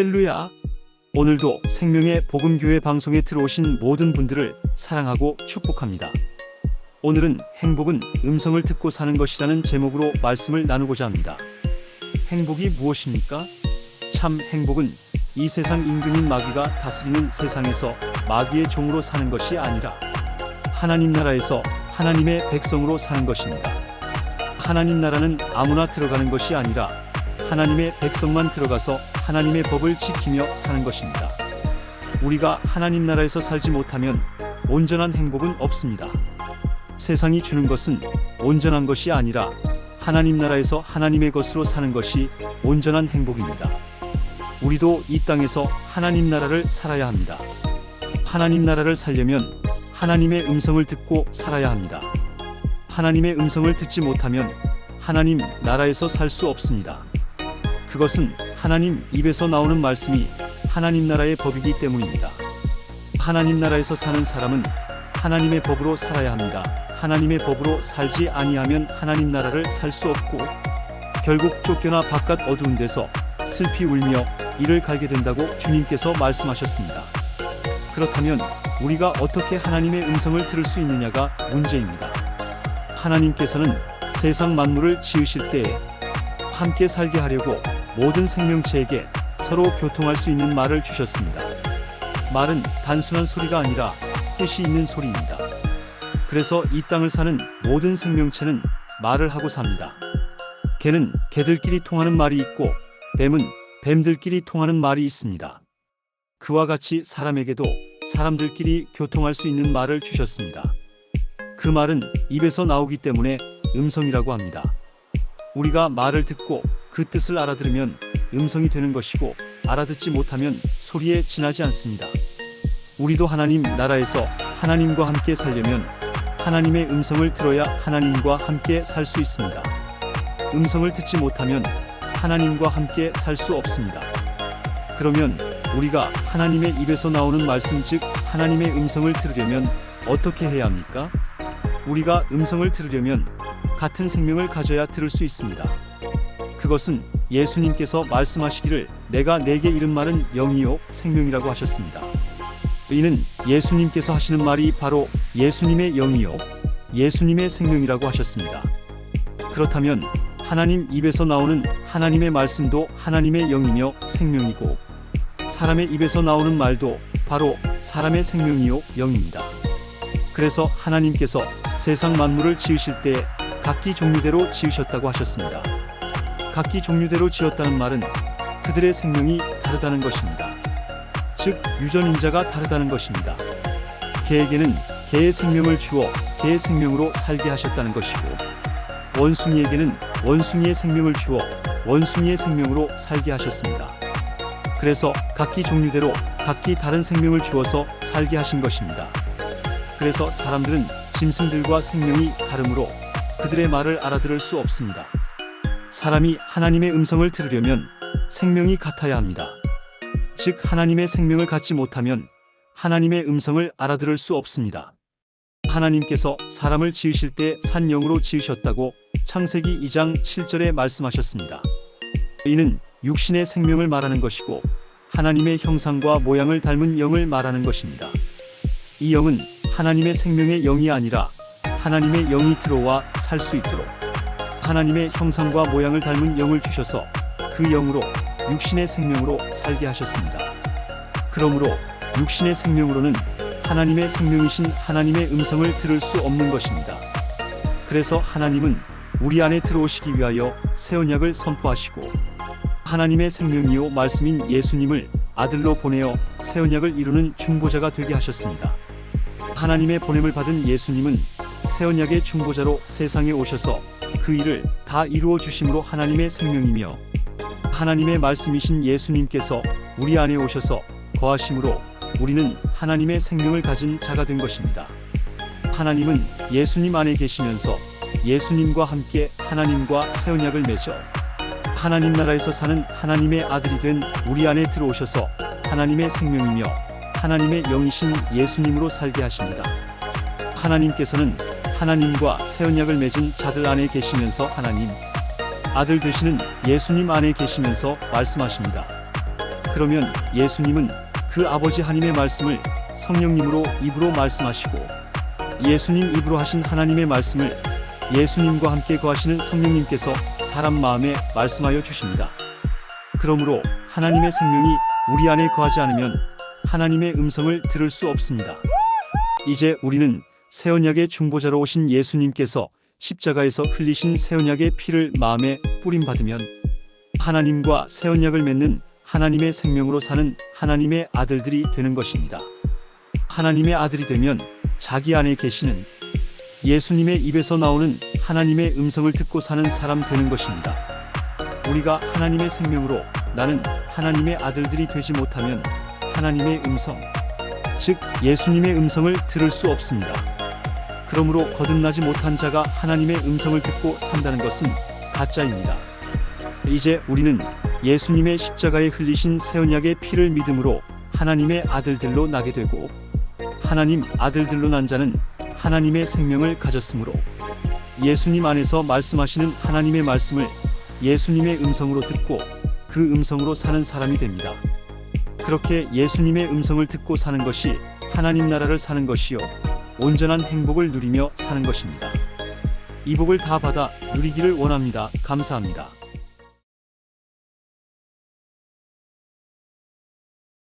할렐루야! 오늘도 생명의 복음교회 방송에 들어오신 모든 분들을 사랑하고 축복합니다. 오늘은 행복은 음성을 듣고 사는 것이라는 제목으로 말씀을 나누고자 합니다. 행복이 무엇입니까? 참 행복은 이 세상 임금인 마귀가 다스리는 세상에서 마귀의 종으로 사는 것이 아니라 하나님 나라에서 하나님의 백성으로 사는 것입니다. 하나님 나라는 아무나 들어가는 것이 아니라 하나님의 백성만 들어가서 하나님의 법을 지키며 사는 것입니다. 우리가 하나님 나라에서 살지 못하면 온전한 행복은 없습니다. 세상이 주는 것은 온전한 것이 아니라 하나님 나라에서 하나님의 것으로 사는 것이 온전한 행복입니다. 우리도 이 땅에서 하나님 나라를 살아야 합니다. 하나님 나라를 살려면 하나님의 음성을 듣고 살아야 합니다. 하나님의 음성을 듣지 못하면 하나님 나라에서 살 수 없습니다. 그것은 하나님 입에서 나오는 말씀이 하나님 나라의 법이기 때문입니다. 하나님 나라에서 사는 사람은 하나님의 법으로 살아야 합니다. 하나님의 법으로 살지 아니하면 하나님 나라를 살 수 없고 결국 쫓겨나 바깥 어두운 데서 슬피 울며 이를 갈게 된다고 주님께서 말씀하셨습니다. 그렇다면 우리가 어떻게 하나님의 음성을 들을 수 있느냐가 문제입니다. 하나님께서는 세상 만물을 지으실 때에 함께 살게 하려고 모든 생명체에게 서로 교통할 수 있는 말을 주셨습니다. 말은 단순한 소리가 아니라 뜻이 있는 소리입니다. 그래서 이 땅을 사는 모든 생명체는 말을 하고 삽니다. 개는 개들끼리 통하는 말이 있고 뱀은 뱀들끼리 통하는 말이 있습니다. 그와 같이 사람에게도 사람들끼리 교통할 수 있는 말을 주셨습니다. 그 말은 입에서 나오기 때문에 음성이라고 합니다. 우리가 말을 듣고 그 뜻을 알아들으면 음성이 되는 것이고 알아듣지 못하면 소리에 지나지 않습니다. 우리도 하나님 나라에서 하나님과 함께 살려면 하나님의 음성을 들어야 하나님과 함께 살 수 있습니다. 음성을 듣지 못하면 하나님과 함께 살 수 없습니다. 그러면 우리가 하나님의 입에서 나오는 말씀 즉 하나님의 음성을 들으려면 어떻게 해야 합니까? 우리가 음성을 들으려면 같은 생명을 가져야 들을 수 있습니다. 그것은 예수님께서 말씀하시기를 내가 내게 이른 말은 영이요 생명이라고 하셨습니다. 이는 예수님께서 하시는 말이 바로 예수님의 영이요 예수님의 생명이라고 하셨습니다. 그렇다면 하나님 입에서 나오는 하나님의 말씀도 하나님의 영이며 생명이고 사람의 입에서 나오는 말도 바로 사람의 생명이요 영입니다. 그래서 하나님께서 세상 만물을 지으실 때 각기 종류대로 지으셨다고 하셨습니다. 각기 종류대로 지었다는 말은 그들의 생명이 다르다는 것입니다. 즉 유전인자가 다르다는 것입니다. 개에게는 개의 생명을 주어 개의 생명으로 살게 하셨다는 것이고 원숭이에게는 원숭이의 생명을 주어 원숭이의 생명으로 살게 하셨습니다. 그래서 각기 종류대로 각기 다른 생명을 주어서 살게 하신 것입니다. 그래서 사람들은 짐승들과 생명이 다르므로 그들의 말을 알아들을 수 없습니다. 사람이 하나님의 음성을 들으려면 생명이 같아야 합니다. 즉 하나님의 생명을 갖지 못하면 하나님의 음성을 알아들을 수 없습니다. 하나님께서 사람을 지으실 때 산영으로 지으셨다고 창세기 2장 7절에 말씀하셨습니다. 이는 육신의 생명을 말하는 것이고 하나님의 형상과 모양을 닮은 영을 말하는 것입니다. 이 영은 하나님의 생명의 영이 아니라 하나님의 영이 들어와 살 수 있도록 하나님의 형상과 모양을 닮은 영을 주셔서 그 영으로 육신의 생명으로 살게 하셨습니다. 그러므로 육신의 생명으로는 하나님의 생명이신 하나님의 음성을 들을 수 없는 것입니다. 그래서 하나님은 우리 안에 들어오시기 위하여 새 언약을 선포하시고 하나님의 생명이요 말씀인 예수님을 아들로 보내어 새 언약을 이루는 중보자가 되게 하셨습니다. 하나님의 보냄을 받은 예수님은 새 언약의 중보자로 세상에 오셔서 그 일을 다 이루어 주심으로 하나님의 생명이며 하나님의 말씀이신 예수님께서 우리 안에 오셔서 거하심으로 우리는 하나님의 생명을 가진 자가 된 것입니다. 하나님은 예수님 안에 계시면서 예수님과 함께 하나님과 새 언약을 맺어 하나님 나라에서 사는 하나님의 아들이 된 우리 안에 들어오셔서 하나님의 생명이며 하나님의 영이신 예수님으로 살게 하십니다. 하나님께서는 하나님과 새 언약을 맺은 자들 안에 계시면서 하나님, 아들 되시는 예수님 안에 계시면서 말씀하십니다. 그러면 예수님은 그 아버지 하나님의 말씀을 성령님으로 입으로 말씀하시고, 예수님 입으로 하신 하나님의 말씀을 예수님과 함께 거하시는 성령님께서 사람 마음에 말씀하여 주십니다. 그러므로 하나님의 생명이 우리 안에 거하지 않으면 하나님의 음성을 들을 수 없습니다. 이제 우리는 새 언약의 중보자로 오신 예수님께서 십자가에서 흘리신 새 언약의 피를 마음에 뿌림받으면 하나님과 새 언약을 맺는 하나님의 생명으로 사는 하나님의 아들들이 되는 것입니다. 하나님의 아들이 되면 자기 안에 계시는 예수님의 입에서 나오는 하나님의 음성을 듣고 사는 사람 되는 것입니다. 우리가 하나님의 생명으로 나는 하나님의 아들들이 되지 못하면 하나님의 음성, 즉 예수님의 음성을 들을 수 없습니다. 그러므로 거듭나지 못한 자가 하나님의 음성을 듣고 산다는 것은 가짜입니다. 이제 우리는 예수님의 십자가에 흘리신 새 언약의 피를 믿음으로 하나님의 아들들로 나게 되고, 하나님 아들들로 난 자는 하나님의 생명을 가졌으므로 예수님 안에서 말씀하시는 하나님의 말씀을 예수님의 음성으로 듣고 그 음성으로 사는 사람이 됩니다. 그렇게 예수님의 음성을 듣고 사는 것이 하나님 나라를 사는 것이요, 온전한 행복을 누리며 사는 것입니다. 이 복을 다 받아 누리기를 원합니다. 감사합니다.